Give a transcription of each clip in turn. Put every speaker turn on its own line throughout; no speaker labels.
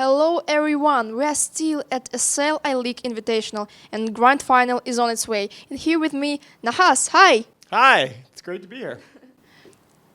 Hello everyone, we are still at StarLadder League Invitational and Grand Final is on its way. And here with me, Nahaz, hi!
Hi, it's great to be here.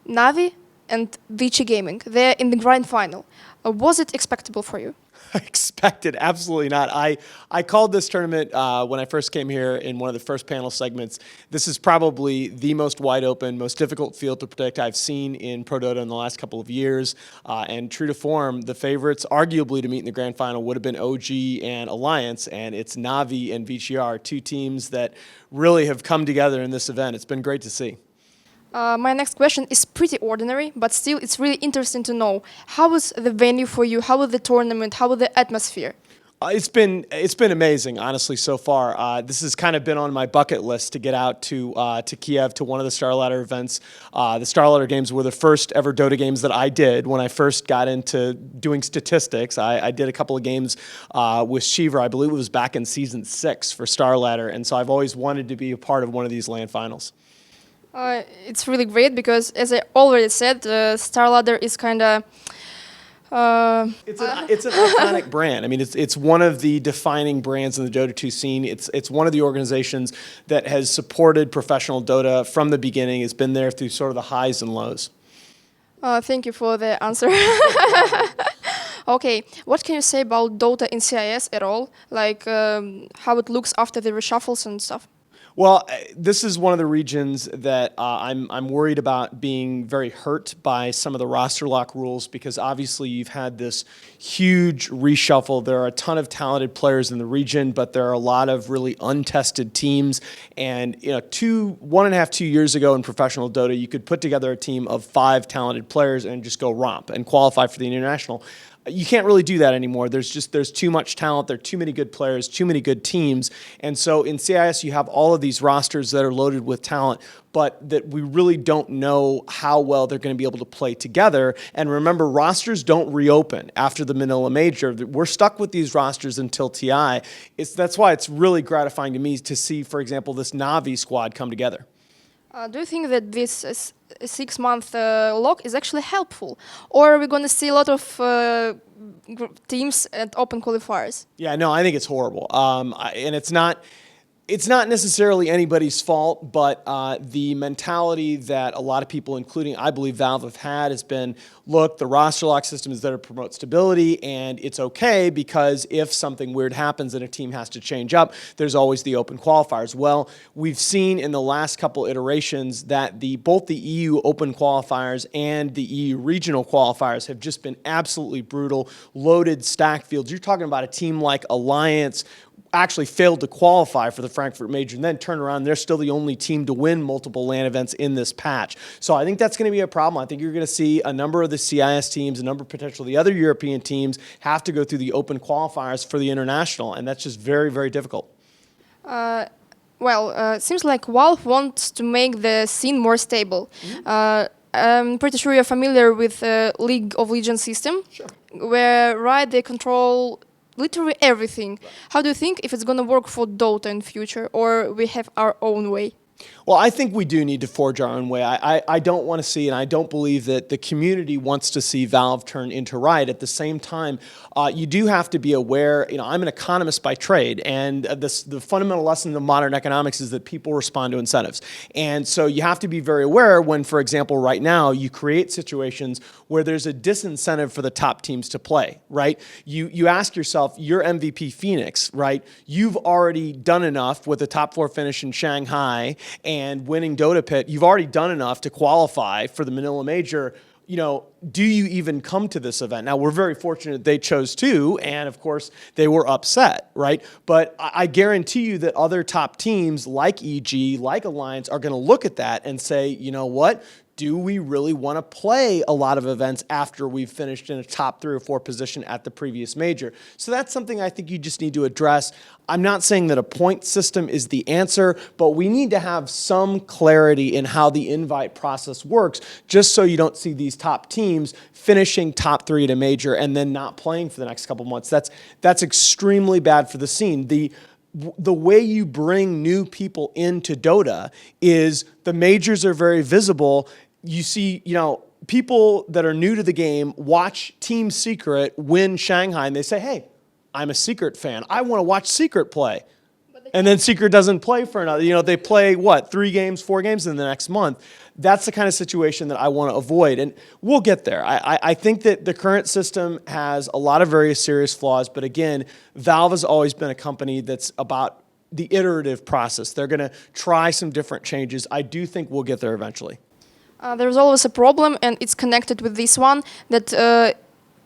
Navi and Vici Gaming, they're in the Grand Final. Was it expectable for you?
Expected, absolutely not. I called this tournament when I first came here in one of the first panel segments. This is probably the most wide open, most difficult field to predict I've seen in Pro Dota in the last couple of years. And true to form, the favorites arguably to meet in the grand final would have been OG and Alliance, and it's Navi and VCR, two teams that really have come together in this event. It's been great to see.
My next question is pretty ordinary, but still it's really interesting to know. How was the venue for you? How was the tournament? How was the atmosphere?
It's been amazing, honestly, so far. This has kind of been on my bucket list to get out to Kiev to one of the StarLadder events. The StarLadder games were the first ever Dota games that I did when I first got into doing statistics. I did a couple of games with Shiva. I believe it was back in season 6 for StarLadder, and so I've always wanted to be a part of one of these LAN finals.
It's really great because, as I already said, StarLadder is kind of...
It's an iconic brand. I mean, it's one of the defining brands in the Dota 2 scene. It's one of the organizations that has supported professional Dota from the beginning. It's been there through sort of the highs and lows.
Thank you for the answer. Okay, what can you say about Dota in CIS at all? Like how it looks after the reshuffles and stuff?
Well, this is one of the regions that I'm worried about being very hurt by some of the roster lock rules, because obviously you've had this huge reshuffle. There are a ton of talented players in the region, but there are a lot of really untested teams. And 1.5, 2 years ago in professional Dota, you could put together a team of 5 talented players and just go romp and qualify for the international. You can't really do that anymore. There's too much talent. There are too many good players, too many good teams. And so in CIS, you have all of these rosters that are loaded with talent, but that we really don't know how well they're going to be able to play together. And remember, rosters don't reopen after the Manila Major. We're stuck with these rosters until TI. That's why it's really gratifying to me to see, for example, this Navi squad come together.
Do you think that this 6-month lock is actually helpful? Or are we going to see a lot of teams at open qualifiers?
Yeah, no, I think it's horrible. And it's not necessarily anybody's fault, but the mentality that a lot of people, including I believe Valve, have had has been, look, the roster lock system is there to promote stability, and it's okay because if something weird happens and a team has to change up, there's always the open qualifiers. Well, we've seen in the last couple iterations that both the EU open qualifiers and the EU regional qualifiers have just been absolutely brutal, loaded, stacked fields. You're talking about a team like Alliance actually failed to qualify for the Frankfurt Major and then turn around. They're still the only team to win multiple LAN events in this patch. So I think that's going to be a problem. I think you're going to see a number of the CIS teams, a number of potentially the other European teams have to go through the open qualifiers for the international, and that's just very, very difficult.
It seems like Valve wants to make the scene more stable. I'm pretty sure you're familiar with League of Legends system,
Sure.
where they control literally everything. How do you think if it's going to work for Dota in future, or we have our own way?
Well, I think we do need to forge our own way. I don't want to see, and I don't believe that the community wants to see Valve turn into Riot. At the same time, you do have to be aware, I'm an economist by trade, and the fundamental lesson of modern economics is that people respond to incentives. And so you have to be very aware when, for example, right now, you create situations where there's a disincentive for the top teams to play, right? You ask yourself, you're MVP Phoenix, right? You've already done enough with a top 4 finish in Shanghai and winning Dota Pit. You've already done enough to qualify for the Manila Major. Do you even come to this event? Now, we're very fortunate they chose to, and of course, they were upset, right? But I guarantee you that other top teams like EG, like Alliance, are going to look at that and say, you know what? Do we really want to play a lot of events after we've finished in a top 3 or 4 position at the previous major? So that's something I think you just need to address. I'm not saying that a point system is the answer, but we need to have some clarity in how the invite process works, just so you don't see these top teams finishing top 3 at a major and then not playing for the next couple months. That's extremely bad for the scene. The way you bring new people into Dota is the majors are very visible. You see, people that are new to the game watch Team Secret win Shanghai and they say, hey, I'm a Secret fan. I want to watch Secret play. And then Secret doesn't play for another, they play 3 games, 4 games in the next month. That's the kind of situation that I want to avoid. And we'll get there. I think that the current system has a lot of very serious flaws. But again, Valve has always been a company that's about the iterative process. They're going to try some different changes. I do think we'll get there eventually.
There's always a problem, and it's connected with this one, that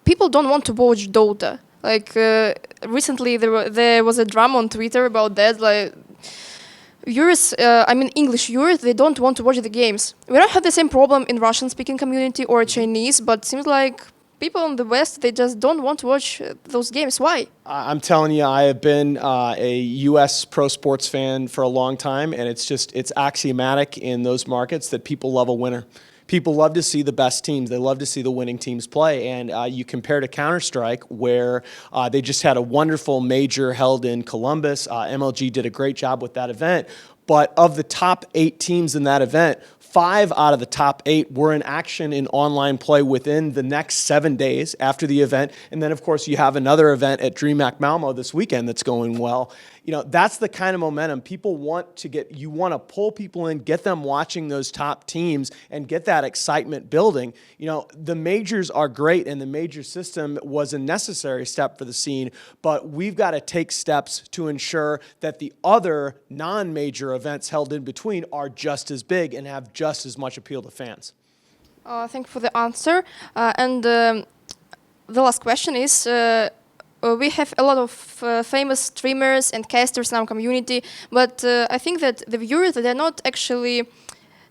people don't want to watch Dota. Like recently, there was a drama on Twitter about that. Like viewers, English viewers, they don't want to watch the games. We don't have the same problem in Russian-speaking community or Chinese, but seems like people in the West, they just don't want to watch those games. Why?
I'm telling you, I have been a U.S. pro sports fan for a long time, and it's axiomatic in those markets that people love a winner. People love to see the best teams. They love to see the winning teams play. And you compare to Counter-Strike, where they just had a wonderful major held in Columbus. MLG did a great job with that event. But of the top 8 teams in that event, 5 out of the top 8 were in action in online play within the next 7 days after the event. And then, of course, you have another event at DreamHack Malmo this weekend that's going well. That's the kind of momentum people want to get. You want to pull people in, get them watching those top teams, and get that excitement building. The majors are great, and the major system was a necessary step for the scene, but we've got to take steps to ensure that the other non-major events held in between are just as big and have just as much appeal to fans.
Thank you for the answer. And the last question is, we have a lot of famous streamers and casters in our community, but I think that the viewers, they're not actually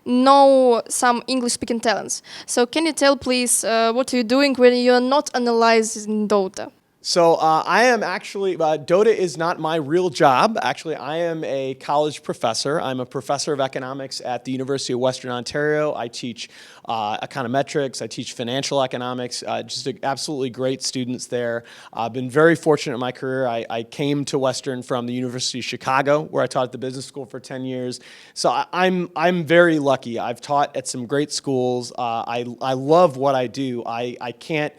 know some English-speaking talents. So can you tell, please, what you're doing when you're not analyzing Dota?
So I am actually, Dota is not my real job. Actually, I am a college professor. I'm a professor of economics at the University of Western Ontario. I teach econometrics. I teach financial economics. Just absolutely great students there. I've been very fortunate in my career. I came to Western from the University of Chicago, where I taught at the business school for 10 years. So I'm very lucky. I've taught at some great schools. I love what I do. I can't.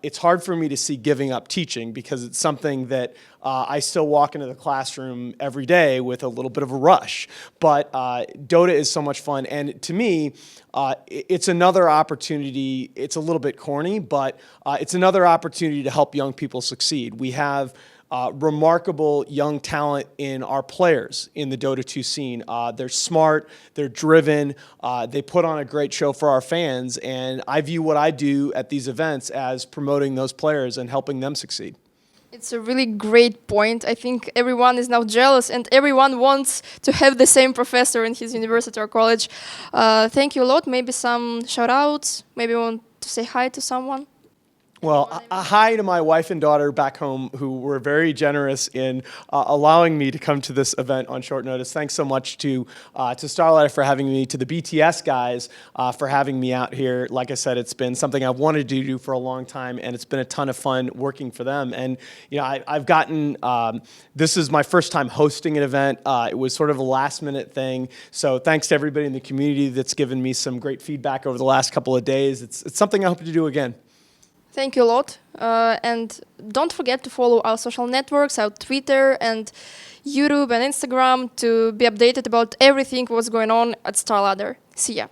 It's hard for me to see giving up teaching, because it's something that I still walk into the classroom every day with a little bit of a rush. But Dota is so much fun. And to me, it's another opportunity. It's a little bit corny, but it's another opportunity to help young people succeed. We have remarkable young talent in our players in the Dota 2 scene. They're smart, they're driven, they put on a great show for our fans, and I view what I do at these events as promoting those players and helping them succeed.
It's a really great point. I think everyone is now jealous, and everyone wants to have the same professor in his university or college. Thank you a lot. Maybe some shout-outs? Maybe you want to say hi to someone?
Well, a hi to my wife and daughter back home, who were very generous in allowing me to come to this event on short notice. Thanks so much to StarLadder for having me, to the BTS guys for having me out here. Like I said, it's been something I've wanted to do for a long time, and it's been a ton of fun working for them. And I've gotten, this is my first time hosting an event. It was sort of a last-minute thing. So thanks to everybody in the community that's given me some great feedback over the last couple of days. It's something I hope to do again.
Thank you a lot. And don't forget to follow our social networks, our Twitter and YouTube and Instagram, to be updated about everything what's going on at StarLadder. See ya.